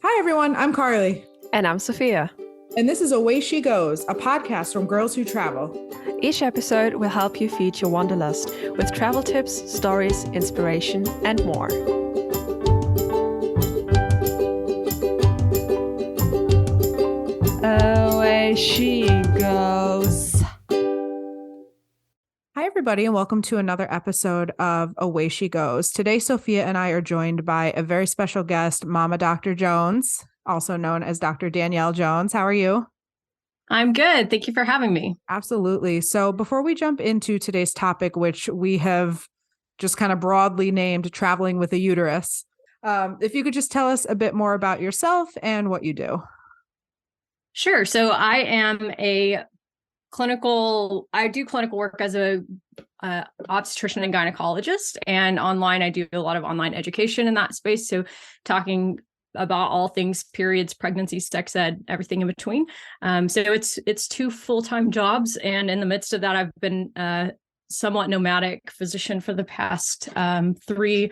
Hi, everyone. I'm Carli. And I'm Sophia. And this is Away She Goes, a podcast from girls who travel. Each episode will help you feed your wanderlust with travel tips, stories, inspiration, and more. Away she goes. Hi, everybody, and welcome to another episode of Away She Goes. Today, Sophia and I are joined by a very special guest, Mama Dr. Jones, also known as Dr. Danielle Jones. How are you? I'm good. Thank you for having me. Absolutely. So before we jump into today's topic, which we have just kind of broadly named traveling with a uterus, if you could just tell us a bit more about yourself and what you do. Sure. So I am I do clinical work as a obstetrician and gynecologist, and online I do a lot of online education in that space. So talking about all things periods, pregnancy, sex ed, everything in between. So it's two full-time jobs. And in the midst of that, I've been a somewhat nomadic physician for the past 3+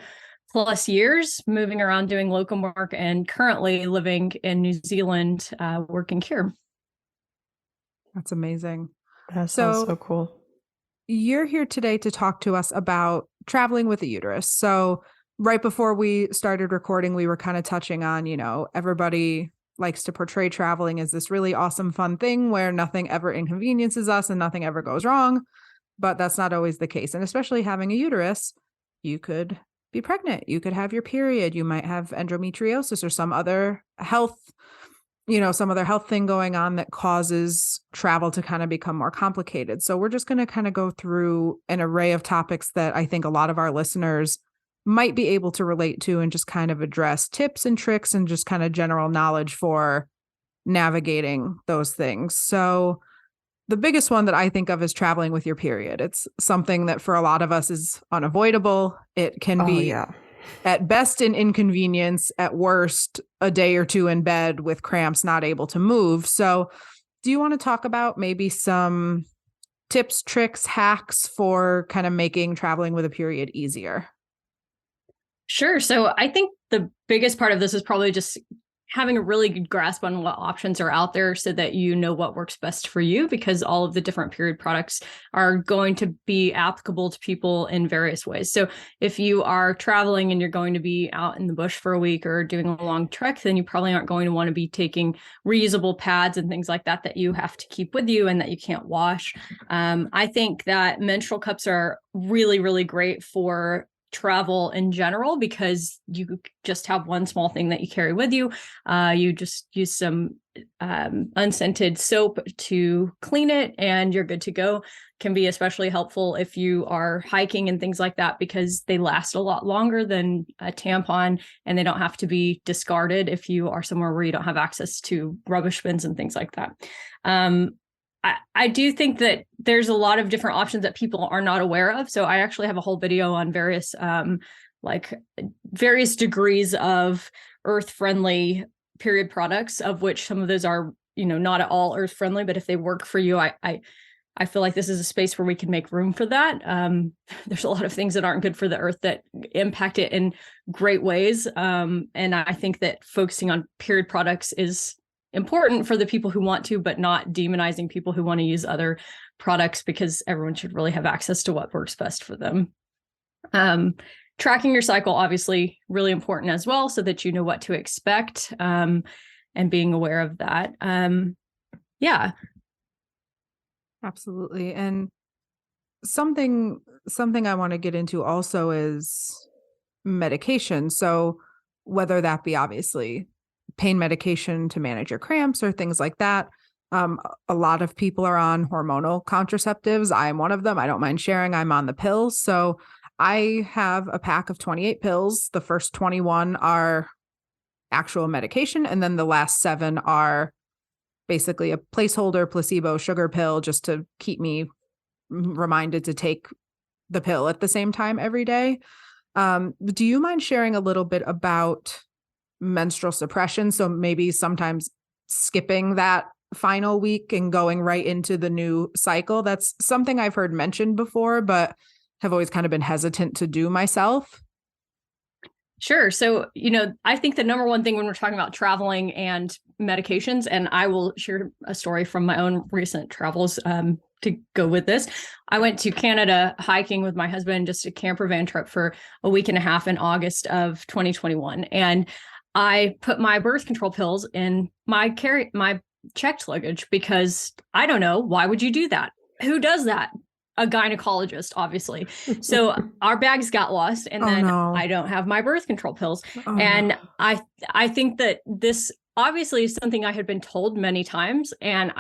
years, moving around doing locum work, and currently living in New Zealand, working here. That's amazing. That sounds so cool. You're here today to talk to us about traveling with a uterus. So right before we started recording, we were kind of touching on, everybody likes to portray traveling as this really awesome, fun thing where nothing ever inconveniences us and nothing ever goes wrong. But that's not always the case. And especially having a uterus, you could be pregnant. You could have your period. You might have endometriosis or some other health thing going on that causes travel to kind of become more complicated. So we're just going to kind of go through an array of topics that I think a lot of our listeners might be able to relate to and just kind of address tips and tricks and just kind of general knowledge for navigating those things. So the biggest one that I think of is traveling with your period. It's something that for a lot of us is unavoidable. It can be at best an inconvenience, at worst a day or two in bed with cramps, not able to move. So do you want to talk about maybe some tips, tricks, hacks for kind of making traveling with a period easier? Sure. So I think the biggest part of this is probably just having a really good grasp on what options are out there so that you know what works best for you, because all of the different period products are going to be applicable to people in various ways. So if you are traveling and you're going to be out in the bush for a week or doing a long trek, then you probably aren't going to want to be taking reusable pads and things like that you have to keep with you and that you can't wash. I think that menstrual cups are really, really great for travel in general, because you just have one small thing that you carry with you. You just use some unscented soap to clean it and you're good to go. Can be especially helpful if you are hiking and things like that, because they last a lot longer than a tampon and they don't have to be discarded if you are somewhere where you don't have access to rubbish bins and things like that. I do think that there's a lot of different options that people are not aware of. So I actually have a whole video on various degrees of earth-friendly period products, of which some of those are, not at all earth-friendly, but if they work for you, I feel like this is a space where we can make room for that. There's a lot of things that aren't good for the earth that impact it in great ways. And I think that focusing on period products is important for the people who want to, but not demonizing people who want to use other products, because everyone should really have access to what works best for them. Tracking your cycle, obviously really important as well, so that you know what to expect, and being aware of that. Yeah. Absolutely. And something I want to get into also is medication. So whether that be obviously pain medication to manage your cramps or things like that. A lot of people are on hormonal contraceptives. I'm one of them. I don't mind sharing. I'm on the pills. So I have a pack of 28 pills. The first 21 are actual medication, and then the last 7 are basically a placeholder placebo sugar pill, just to keep me reminded to take the pill at the same time every day. Do you mind sharing a little bit about menstrual suppression? So maybe sometimes skipping that final week and going right into the new cycle. That's something I've heard mentioned before, but have always kind of been hesitant to do myself. Sure. So, I think the number one thing when we're talking about traveling and medications, and I will share a story from my own recent travels to go with this. I went to Canada hiking with my husband, just a camper van trip for a week and a half in August of 2021. And I put my birth control pills in my checked luggage because I don't know, why would you do that? Who does that? A gynecologist, obviously. So our bags got lost, and then I don't have my birth control pills. And I think that this obviously is something I had been told many times. And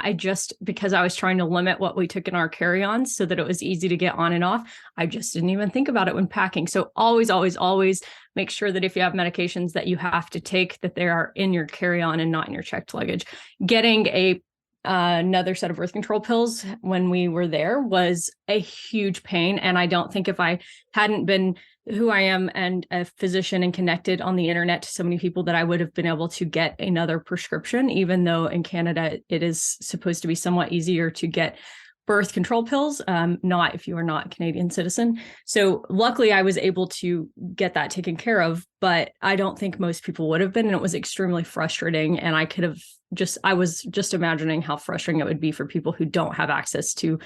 because I was trying to limit what we took in our carry-ons so that it was easy to get on and off, I just didn't even think about it when packing. So always, always, always make sure that if you have medications that you have to take, that they are in your carry-on and not in your checked luggage. Getting another set of birth control pills when we were there was a huge pain. And I don't think if I hadn't been who I am and a physician and connected on the internet to so many people that I would have been able to get another prescription, even though in Canada it is supposed to be somewhat easier to get birth control pills, not if you are not a Canadian citizen. So luckily I was able to get that taken care of, but I don't think most people would have been. And it was extremely frustrating. And I was just imagining how frustrating it would be for people who don't have access to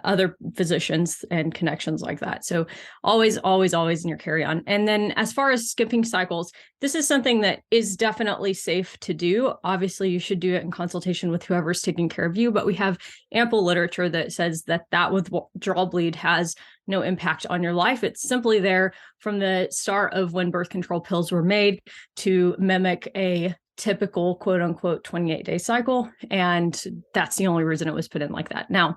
other physicians and connections like that. So always, always, always in your carry-on. And then as far as skipping cycles, this is something that is definitely safe to do. Obviously, you should do it in consultation with whoever's taking care of you, but we have ample literature that says that withdrawal bleed has no impact on your life. It's simply there from the start of when birth control pills were made to mimic a typical quote unquote 28-day cycle. And that's the only reason it was put in like that. Now,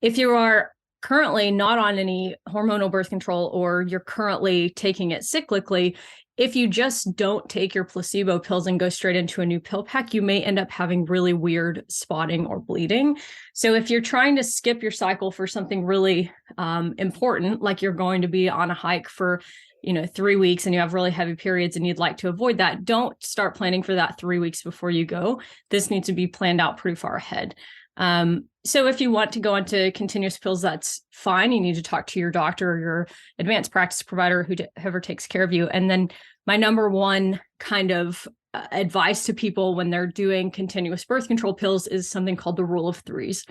if you are currently not on any hormonal birth control or you're currently taking it cyclically, if you just don't take your placebo pills and go straight into a new pill pack, you may end up having really weird spotting or bleeding. So if you're trying to skip your cycle for something really important, like you're going to be on a hike for 3 weeks and you have really heavy periods and you'd like to avoid that, don't start planning for that 3 weeks before you go. This needs to be planned out pretty far ahead. So if you want to go into continuous pills, that's fine. You need to talk to your doctor or your advanced practice provider, whoever takes care of you. And then my number one kind of advice to people when they're doing continuous birth control pills is something called the rule of threes.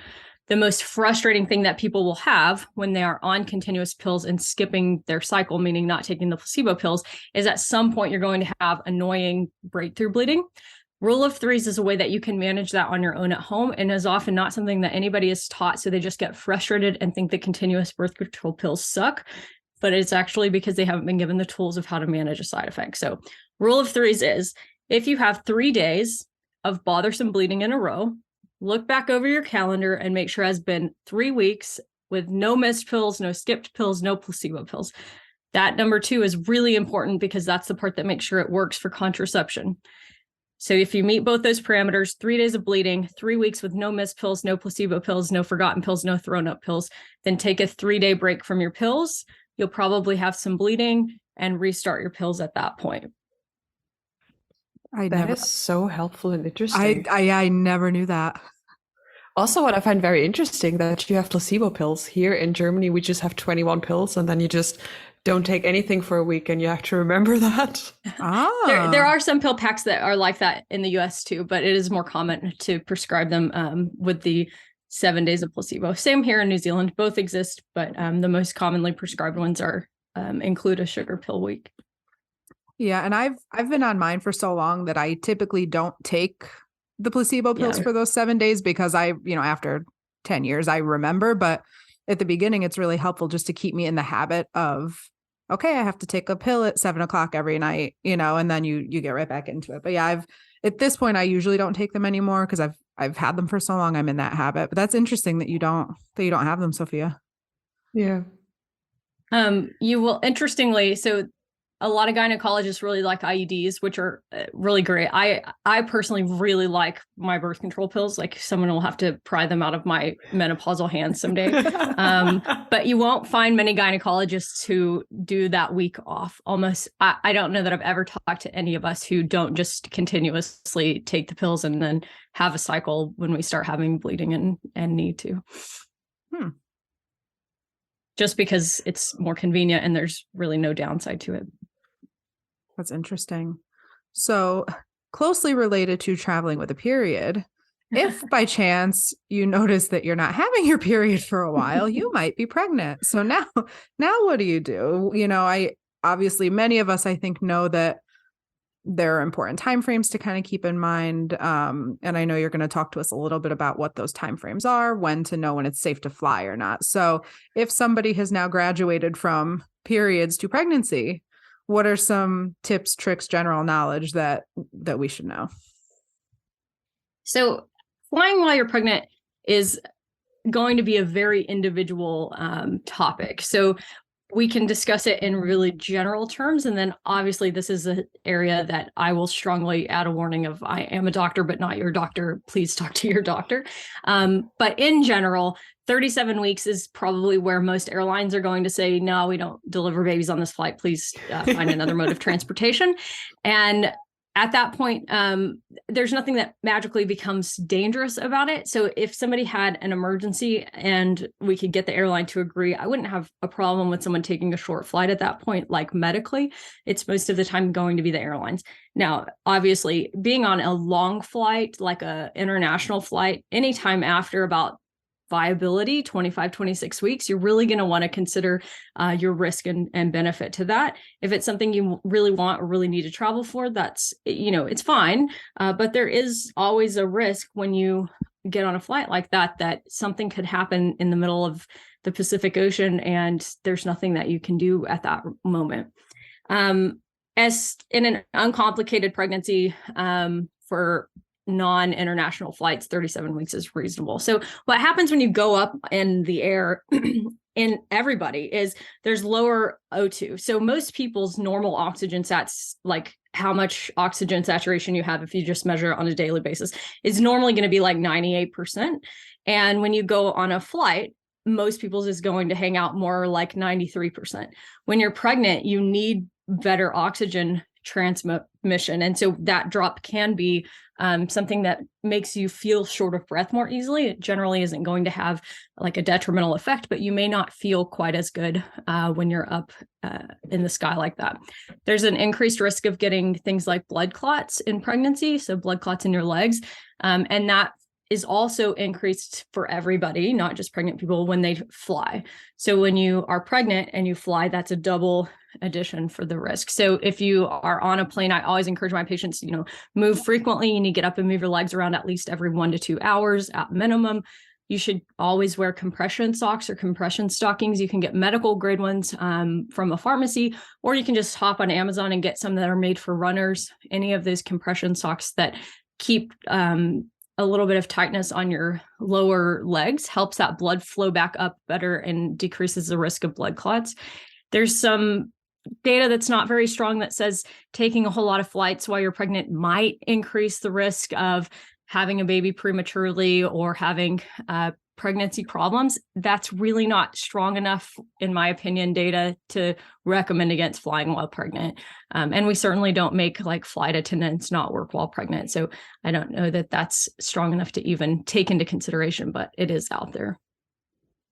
The most frustrating thing that people will have when they are on continuous pills and skipping their cycle, meaning not taking the placebo pills, is at some point you're going to have annoying breakthrough bleeding. Rule of threes is a way that you can manage that on your own at home and is often not something that anybody is taught. So they just get frustrated and think that continuous birth control pills suck, but it's actually because they haven't been given the tools of how to manage a side effect. So rule of threes is if you have 3 days of bothersome bleeding in a row, look back over your calendar and make sure it has been 3 weeks with no missed pills, no skipped pills, no placebo pills. That number 2 is really important because that's the part that makes sure it works for contraception. So if you meet both those parameters, 3 days of bleeding, 3 weeks with no missed pills, no placebo pills, no forgotten pills, no thrown up pills, then take a 3-day break from your pills. You'll probably have some bleeding and restart your pills at that point. That is so helpful and interesting. I never knew that. Also, what I find very interesting that you have placebo pills. Here in Germany, we just have 21 pills, and then you just don't take anything for a week, and you have to remember that. There are some pill packs that are like that in the US too, but it is more common to prescribe them with the 7 days of placebo. Same here in New Zealand, both exist, but the most commonly prescribed ones include a sugar pill week. Yeah, and I've been on mine for so long that I typically don't take the placebo pills for those 7 days because after 10 years, I remember, but at the beginning, it's really helpful just to keep me in the habit of, okay, I have to take a pill at 7:00 every night, and then you get right back into it. But yeah, at this point, I usually don't take them anymore because I've had them for so long. I'm in that habit, but that's interesting that you don't have them, Sophia. Yeah. You will, interestingly, so a lot of gynecologists really like IUDs, which are really great. I personally really like my birth control pills. Like someone will have to pry them out of my menopausal hands someday. But you won't find many gynecologists who do that week off. Almost, I don't know that I've ever talked to any of us who don't just continuously take the pills and then have a cycle when we start having bleeding and need to. Just because it's more convenient and there's really no downside to it. That's interesting. So, closely related to traveling with a period, if by chance you notice that you're not having your period for a while, you might be pregnant. So now what do you do? I obviously many of us I think know that there are important timeframes to kind of keep in mind. And I know you're going to talk to us a little bit about what those timeframes are, when to know when it's safe to fly or not. So if somebody has now graduated from periods to pregnancy, what are some tips, tricks, general knowledge that we should know? So flying while you're pregnant is going to be a very individual topic. So we can discuss it in really general terms. And then obviously this is an area that I will strongly add a warning of, I am a doctor, but not your doctor. Please talk to your doctor. But in general, 37 weeks is probably where most airlines are going to say, no, we don't deliver babies on this flight. Please find another mode of transportation. And at that point, there's nothing that magically becomes dangerous about it. So if somebody had an emergency and we could get the airline to agree, I wouldn't have a problem with someone taking a short flight at that point, like medically. It's most of the time going to be the airlines. Now, obviously, being on a long flight, like a international flight, anytime after about viability, 25, 26 weeks, you're really going to want to consider your risk and benefit to that. If it's something you really want or really need to travel for, that's, it's fine. But there is always a risk when you get on a flight like that, that something could happen in the middle of the Pacific Ocean and there's nothing that you can do at that moment. As in an uncomplicated pregnancy, for non-international flights, 37 weeks is reasonable. So what happens when you go up in the air in everybody is there's lower O2. So most people's normal oxygen sats, like how much oxygen saturation you have if you just measure it on a daily basis, is normally going to be like 98%. And when you go on a flight, most people's is going to hang out more like 93%. When you're pregnant, you need better oxygen transmission. And so that drop can be something that makes you feel short of breath more easily. It generally isn't going to have like a detrimental effect, but you may not feel quite as good when you're up in the sky like that. There's an increased risk of getting things like blood clots in pregnancy, so blood clots in your legs. And that is also increased for everybody, not just pregnant people, when they fly. So when you are pregnant and you fly, that's a double addition for the risk. So if you are on a plane, I always encourage my patients to, move frequently. You need to get up and move your legs around at least every 1 to 2 hours at minimum. You should always wear compression socks or compression stockings. You can get medical grade ones from a pharmacy, or you can just hop on Amazon and get some that are made for runners. Any of those compression socks that keep a little bit of tightness on your lower legs helps that blood flow back up better and decreases the risk of blood clots. There's some data that's not very strong that says taking a whole lot of flights while you're pregnant might increase the risk of having a baby prematurely or having pregnancy problems. That's really not strong enough, in my opinion, data to recommend against flying while pregnant. And we certainly don't make like flight attendants not work while pregnant. So I don't know that that's strong enough to even take into consideration, but it is out there.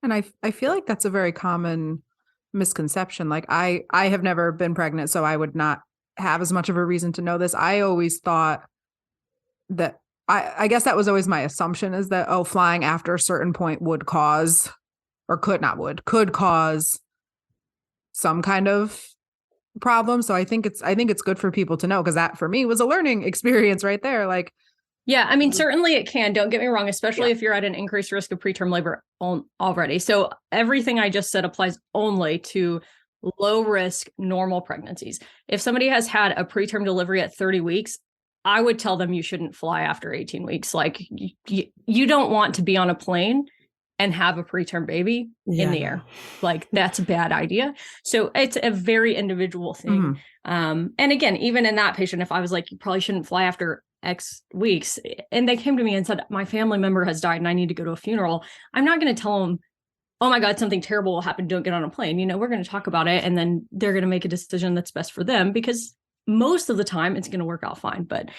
And I feel like that's a very common misconception. Like I have never been pregnant, so I would not have as much of a reason to know this. I always thought that I guess that was always my assumption, is that, flying after a certain point would cause, or could cause some kind of problem. So I think it's good for people to know, because that for me was a learning experience right there. Like, yeah, I mean, certainly it can. Don't get me wrong, especially if you're at an increased risk of preterm labor already. So everything I just said applies only to low risk normal pregnancies. If somebody has had a preterm delivery at 30 weeks, I would tell them you shouldn't fly after 18 weeks. Like you don't want to be on a plane and have a preterm baby in the air. Like that's a bad idea. So it's a very individual thing. And again, even in that patient, if I was like, you probably shouldn't fly after X weeks, and they came to me and said, my family member has died and I need to go to a funeral, I'm not going to tell them, oh my God, something terrible will happen, don't get on a plane. We're going to talk about it, and then they're going to make a decision that's best for them, because most of the time it's going to work out fine. But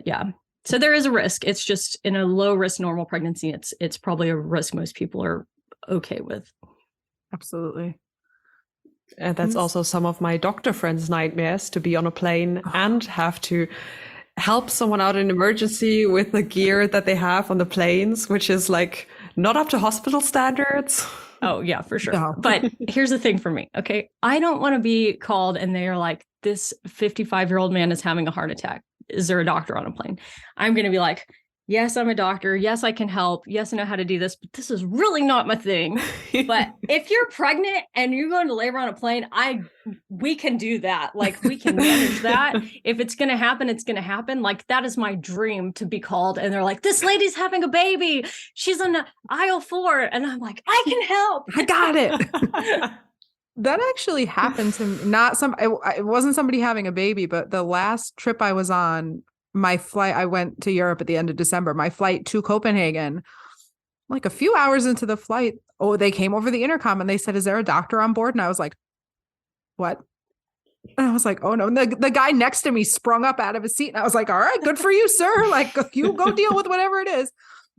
yeah, so there is a risk. It's just in a low risk normal pregnancy, it's probably a risk most people are okay with. Absolutely. And that's also some of my doctor friends' nightmares, to be on a plane and have to help someone out in emergency with the gear that they have on the planes, which is like not up to hospital standards. Oh, yeah, for sure. No. But here's the thing for me. Okay. I don't want to be called and they're like, this 55-year-old man is having a heart attack. Is there a doctor on a plane? I'm going to be like, yes, I'm a doctor. Yes, I can help. Yes, I know how to do this, but this is really not my thing. But if you're pregnant and you're going to labor on a plane, we can do that. Like, we can manage that. If it's going to happen, it's going to happen. Like, that is my dream, to be called. And they're like, this lady's having a baby. She's on aisle 4. And I'm like, I can help. I got it. That actually happened to me. It wasn't somebody having a baby, but the last trip I was on, my flight, I went to Europe at the end of December, my flight to Copenhagen, like a few hours into the flight, they came over the intercom and they said, is there a doctor on board? And I was like, what? And I was like, oh no. And the guy next to me sprung up out of his seat. And I was like, all right, good for you, sir. Like, you go deal with whatever it is.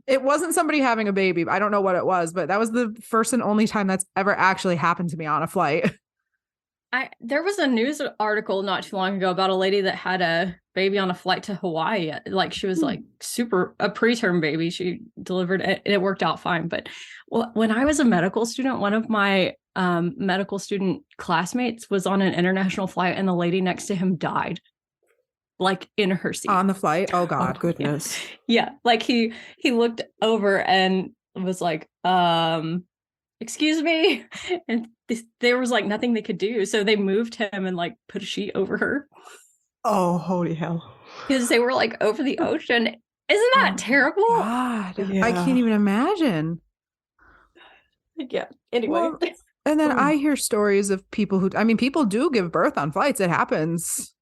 It wasn't somebody having a baby. I don't know what it was, but that was the first and only time that's ever actually happened to me on a flight. There was a news article not too long ago about a lady that had a baby on a flight to Hawaii. Like, she was like a preterm baby. She delivered it. It worked out fine. But when I was a medical student, one of my medical student classmates was on an international flight and the lady next to him died, like in her seat. On the flight? Oh God. Oh, goodness. Yeah. Like, he looked over and was like, excuse me. And there was like nothing they could do. So they moved him and like put a sheet over her. Oh, holy hell. Because they were like over the ocean. Isn't that terrible? God, Yeah. I can't even imagine. Yeah. Anyway. Well, and then I hear stories of people people do give birth on flights. It happens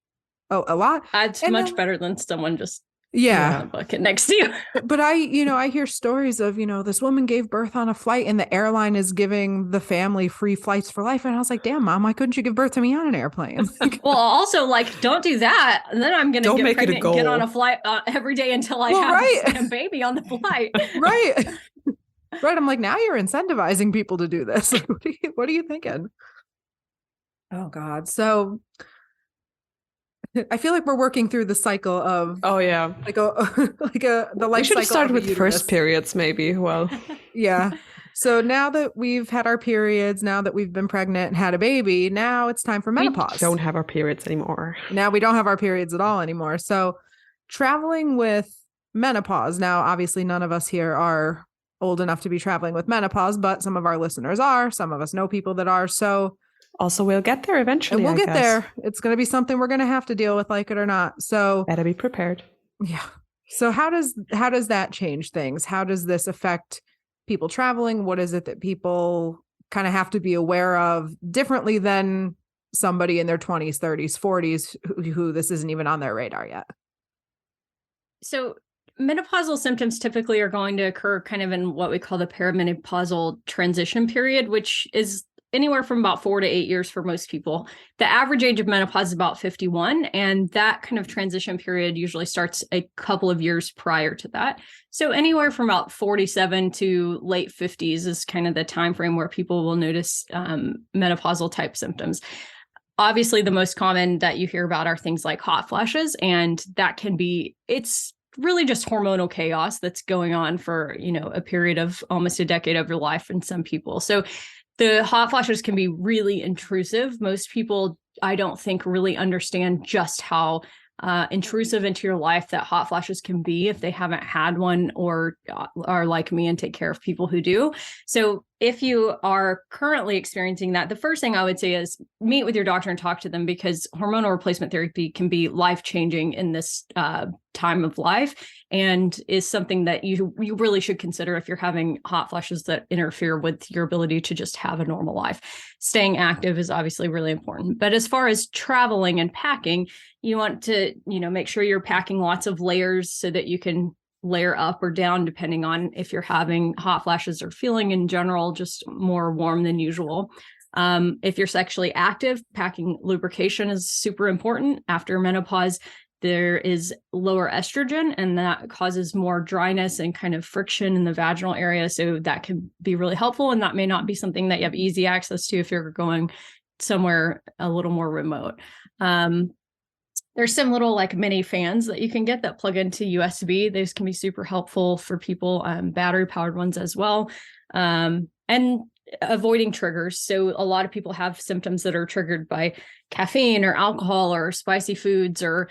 a lot. It's much better than someone just yeah, a bucket next to you. But I hear stories of, this woman gave birth on a flight and the airline is giving the family free flights for life. And I was like, damn, Mom, why couldn't you give birth to me on an airplane? Well, also, like, don't do that. And then I'm going to get pregnant and get on a flight every day until I have a baby on the flight. Right. Right. I'm like, now you're incentivizing people to do this. What are you thinking? Oh God. So I feel like we're working through the cycle of the life we should cycle. Have started with first periods, maybe. Well, yeah. So now that we've had our periods, now that we've been pregnant and had a baby, now it's time for menopause. We don't have our periods anymore. Now we don't have our periods at all anymore. So traveling with menopause. Now, obviously, none of us here are old enough to be traveling with menopause, but some of our listeners are. Some of us know people that are. So also, we'll get there eventually. And we'll get there. It's going to be something we're going to have to deal with, like it or not. So better be prepared. Yeah. So how does that change things? How does this affect people traveling? What is it that people kind of have to be aware of differently than somebody in their 20s, 30s, 40s who this isn't even on their radar yet? So menopausal symptoms typically are going to occur kind of in what we call the perimenopausal transition period, which is anywhere from about 4 to 8 years for most people. The average age of menopause is about 51, and that kind of transition period usually starts a couple of years prior to that. So anywhere from about 47 to late 50s is kind of the time frame where people will notice menopausal type symptoms. Obviously, the most common that you hear about are things like hot flashes, and that it's really just hormonal chaos that's going on for, a period of almost a decade of your life in some people. So the hot flashes can be really intrusive. Most people, I don't think, really understand just how intrusive into your life that hot flashes can be if they haven't had one or are like me and take care of people who do. So if you are currently experiencing that, the first thing I would say is meet with your doctor and talk to them, because hormonal replacement therapy can be life-changing in this time of life, and is something that you really should consider if you're having hot flashes that interfere with your ability to just have a normal life. Staying active is obviously really important. But as far as traveling and packing, you want to, make sure you're packing lots of layers so that you can layer up or down depending on if you're having hot flashes or feeling in general just more warm than usual. If you're sexually active, packing lubrication is super important. After menopause, there is lower estrogen, and that causes more dryness and kind of friction in the vaginal area. So that can be really helpful. And that may not be something that you have easy access to if you're going somewhere a little more remote. There's some little like mini fans that you can get that plug into USB. Those can be super helpful for people, battery powered ones as well. And avoiding triggers. So a lot of people have symptoms that are triggered by caffeine or alcohol or spicy foods, or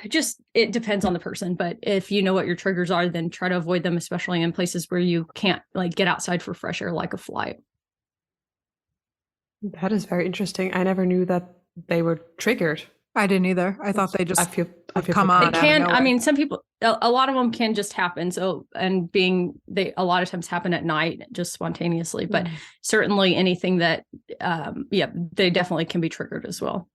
just, it depends on the person. But if you know what your triggers are, then try to avoid them, especially in places where you can't like get outside for fresh air, like a flight. That is very interesting. I never knew that they were triggered. I didn't either. I thought they just I feel come on. It can, I mean, some people, a lot of them can just happen. So, and they a lot of times happen at night, just spontaneously, but certainly anything that, they definitely can be triggered as well.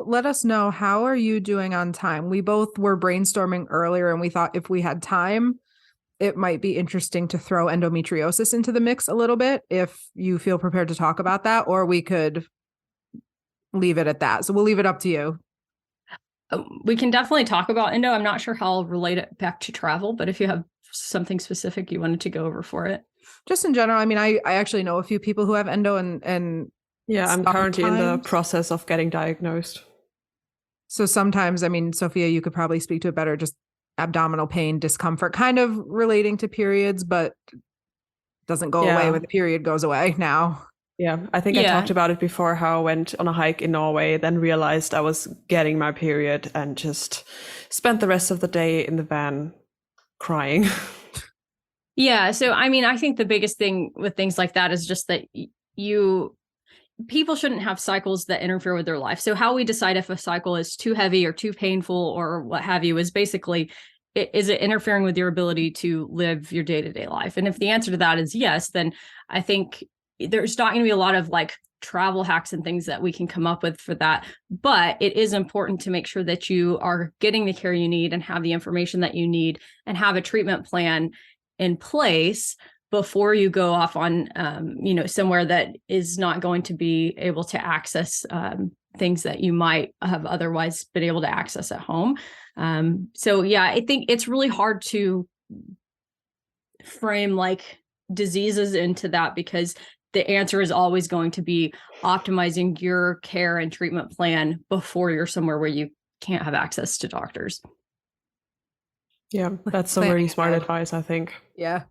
Let us know, how are you doing on time? We both were brainstorming earlier and we thought if we had time, it might be interesting to throw endometriosis into the mix a little bit, if you feel prepared to talk about that, or we could leave it at that. So we'll leave it up to you. We can definitely talk about endo. I'm not sure how I'll relate it back to travel, but if you have something specific you wanted to go over for it. Just in general, I mean, I actually know a few people who have endo and yeah, I'm currently in the process of getting diagnosed. So sometimes, I mean, Sophia, you could probably speak to it better, just abdominal pain, discomfort, kind of relating to periods, but doesn't go away when the period goes away now. Yeah, I think I talked about it before, how I went on a hike in Norway, then realized I was getting my period and just spent the rest of the day in the van crying. Yeah. So, I mean, I think the biggest thing with things like that is just that people shouldn't have cycles that interfere with their life. So how we decide if a cycle is too heavy or too painful or what have you is basically, is it interfering with your ability to live your day-to-day life? And if the answer to that is yes, then I think there's not going to be a lot of like travel hacks and things that we can come up with for that. But it is important to make sure that you are getting the care you need and have the information that you need and have a treatment plan in place before you go off on, somewhere that is not going to be able to access things that you might have otherwise been able to access at home. I think it's really hard to frame like diseases into that, because the answer is always going to be optimizing your care and treatment plan before you're somewhere where you can't have access to doctors. Yeah, that's some really smart advice, I think. Yeah.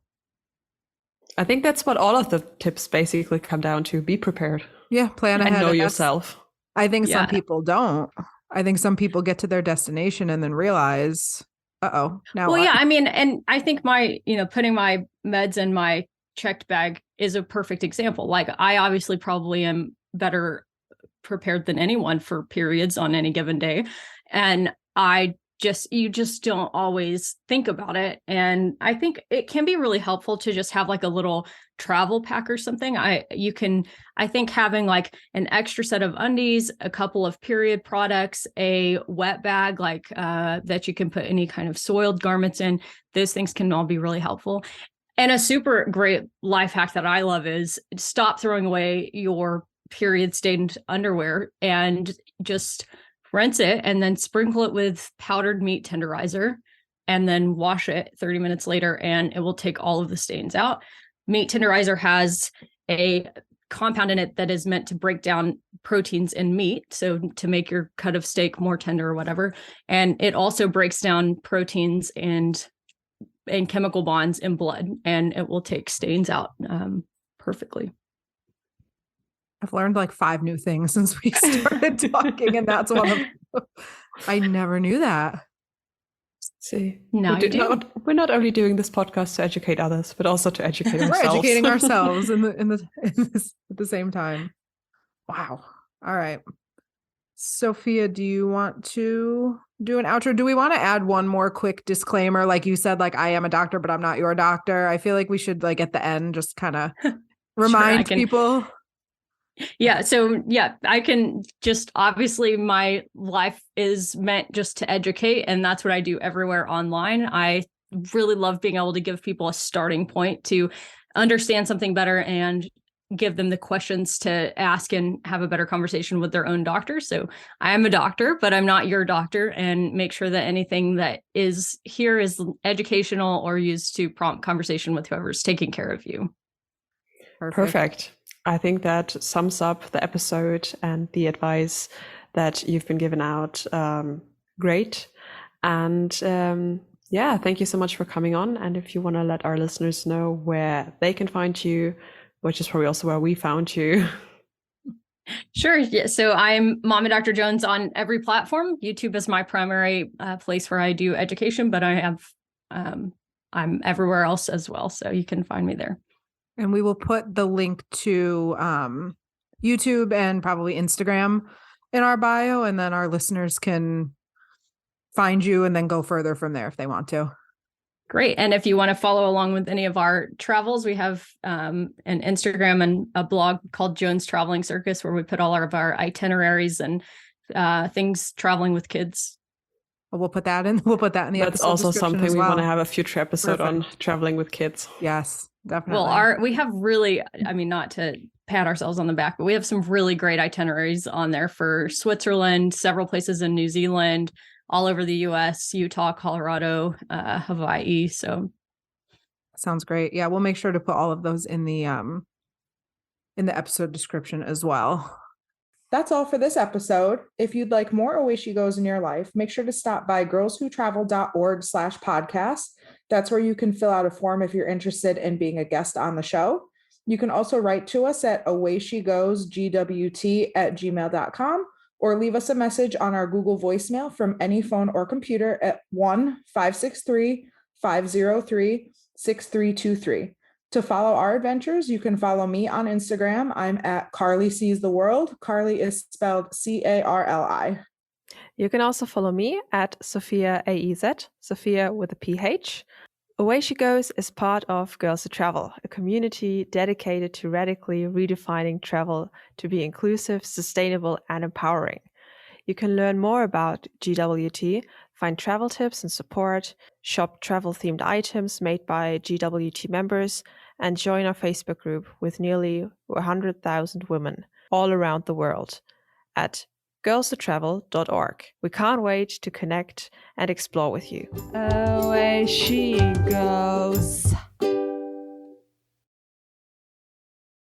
I think that's what all of the tips basically come down to. Be prepared. Yeah, plan ahead. And know yourself. I think some people don't. I think some people get to their destination and then realize, now well, what? Yeah, I mean, and I think putting my meds in my checked bag is a perfect example. Like, I obviously probably am better prepared than anyone for periods on any given day. And you just don't always think about it. And I think it can be really helpful to just have like a little travel pack or something. I think having like an extra set of undies, a couple of period products, a wet bag, like that you can put any kind of soiled garments in, those things can all be really helpful. And a super great life hack that I love is stop throwing away your period stained underwear and just rinse it and then sprinkle it with powdered meat tenderizer and then wash it 30 minutes later, and it will take all of the stains out. Meat tenderizer has a compound in it that is meant to break down proteins in meat, so to make your cut of steak more tender or whatever. And it also breaks down proteins and chemical bonds in blood, and it will take stains out perfectly. I've learned like 5 new things since we started talking, and that's one of them. I never knew that. See, we're not only doing this podcast to educate others, but also to educate ourselves. We're educating ourselves at the same time. Wow. All right. Sophia, do you want to do an outro? Do we want to add one more quick disclaimer? Like you said, like, I am a doctor, but I'm not your doctor. I feel like we should, like, at the end, just kind of remind people. Yeah. So I can just, obviously my life is meant just to educate, and that's what I do everywhere online. I really love being able to give people a starting point to understand something better and give them the questions to ask and have a better conversation with their own doctor. So I am a doctor, but I'm not your doctor, and make sure that anything that is here is educational or used to prompt conversation with whoever's taking care of you. Perfect. I think that sums up the episode and the advice that you've been given out. Great. And thank you so much for coming on. And if you want to let our listeners know where they can find you, which is probably also where we found you. Sure. Yeah. So I'm Mama Dr. Jones on every platform. YouTube is my primary place where I do education, but I have I'm everywhere else as well. So you can find me there. And we will put the link to YouTube and probably Instagram in our bio, and then our listeners can find you and then go further from there if they want to. Great. And if you want to follow along with any of our travels, we have an Instagram and a blog called Jones Traveling Circus, where we put all of our itineraries and things traveling with kids. We'll put that in. We'll put that in the That's episode. Also something we well. want to have a future episode on traveling with kids. Yes, definitely. Well, we have really, I mean, not to pat ourselves on the back, but we have some really great itineraries on there for Switzerland, several places in New Zealand, all over the US, Utah, Colorado, Hawaii. So sounds great. Yeah, we'll make sure to put all of those in the episode description as well. That's all for this episode. If you'd like more Away She Goes in your life, make sure to stop by girlswhotravel.org/podcast. That's where you can fill out a form if you're interested in being a guest on the show. You can also write to us at awayshegosgwt@gmail.com or leave us a message on our Google voicemail from any phone or computer at 1-563-503-6323. To follow our adventures, you can follow me on Instagram. I'm at Carli Sees the World. Carli is spelled Carli. You can also follow me at Sophia AEZ, Sophia with a PH. Away She Goes is part of Girls Who Travel, a community dedicated to radically redefining travel to be inclusive, sustainable, and empowering. You can learn more about GWT, find travel tips and support, shop travel-themed items made by GWT members, and join our Facebook group with nearly 100,000 women all around the world at girlswhotravel.org. We can't wait to connect and explore with you. Away she goes.